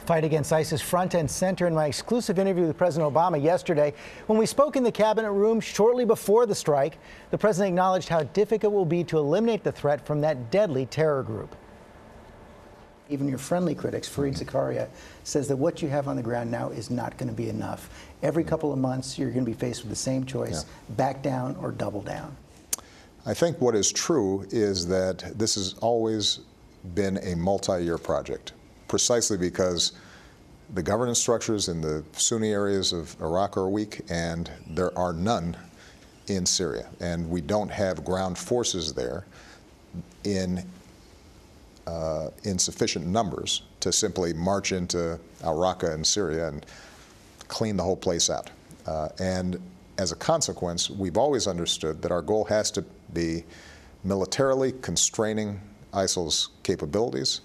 Fight against ISIS front and center in my exclusive interview with President Obama yesterday. When we spoke in the cabinet room shortly before the strike, the president acknowledged how difficult it will be to eliminate the threat from that deadly terror group. Even your friendly critics, Fareed Zakaria, says that what you have on the ground now is not going to be enough. Every couple of months, you're going to be faced with the same choice, back down or double down. I think what is true is that this has always been a multi-year project, precisely because the governance structures in the Sunni areas of Iraq are weak, and there are none in Syria. And we don't have ground forces there in sufficient numbers to simply march into al-Raqqa in Syria and clean the whole place out. And as a consequence, we've always understood that our goal has to be militarily constraining ISIL's capabilities,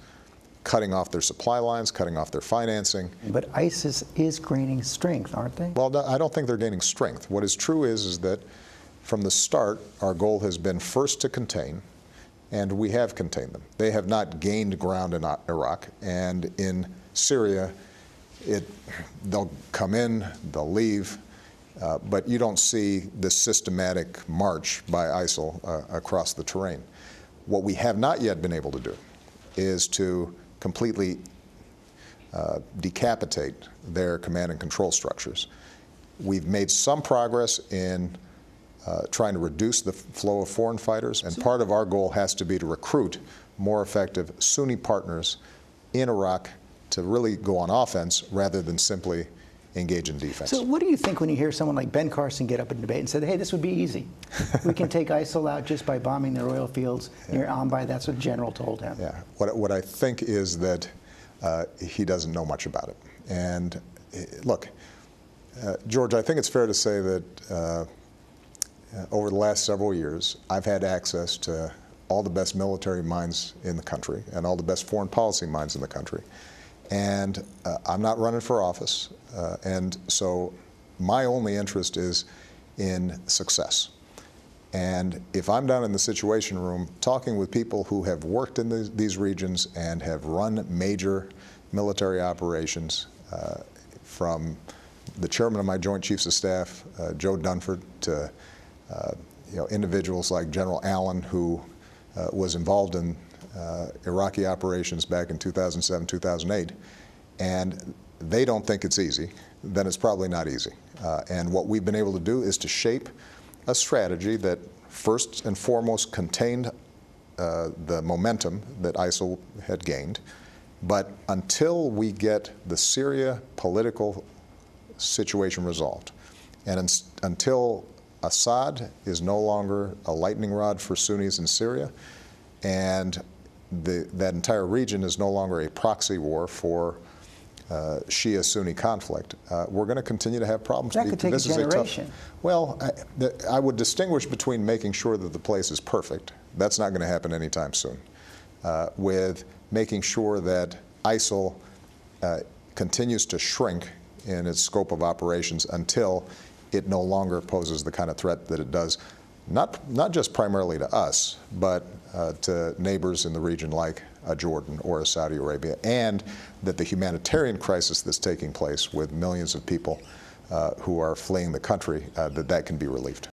cutting off their supply lines, cutting off their financing. But ISIS is gaining strength, aren't they? Well, I don't think they're gaining strength. What is true is that from the start, our goal has been first to contain, and we have contained them. They have not gained ground in Iraq, and in Syria, they'll come in, they'll leave, but you don't see this systematic march by ISIL across the terrain. What we have not yet been able to do is to completely decapitate their command and control structures. We've made some progress in trying to reduce the flow of foreign fighters, and part of our goal has to be to recruit more effective Sunni partners in Iraq to really go on offense rather than simply engage in defense. So what do you think when you hear someone like Ben Carson get up in debate and say, hey, this would be easy. We can take ISIL out just by bombing their oil fields near Anbar. That's what the general told him. Yeah. What I think is that he doesn't know much about it. And look, George, I think it's fair to say that over the last several years, I've had access to all the best military minds in the country and all the best foreign policy minds in the country. And I'm not running for office, and so my only interest is in success. And if I'm down in the Situation Room talking with people who have worked in these regions and have run major military operations, from the chairman of my Joint Chiefs of Staff, Joe Dunford, to individuals like General Allen, who was involved in Iraqi operations back in 2007, 2008, and they don't think it's easy, then it's probably not easy. And what we've been able to do is to shape a strategy that first and foremost contained the momentum that ISIL had gained, but until we get the Syria political situation resolved, and until Assad is no longer a lightning rod for Sunnis in Syria, and that entire region is no longer a proxy war for Shia-Sunni conflict, we're going to continue to have problems. That could take a generation. Well, I would distinguish between making sure that the place is perfect. That's not going to happen anytime soon. With making sure that ISIL continues to shrink in its scope of operations until it no longer poses the kind of threat that it does, not just primarily to us, but to neighbors in the region like Jordan or Saudi Arabia, and that the humanitarian crisis that's taking place with millions of people who are fleeing the country, that can be relieved.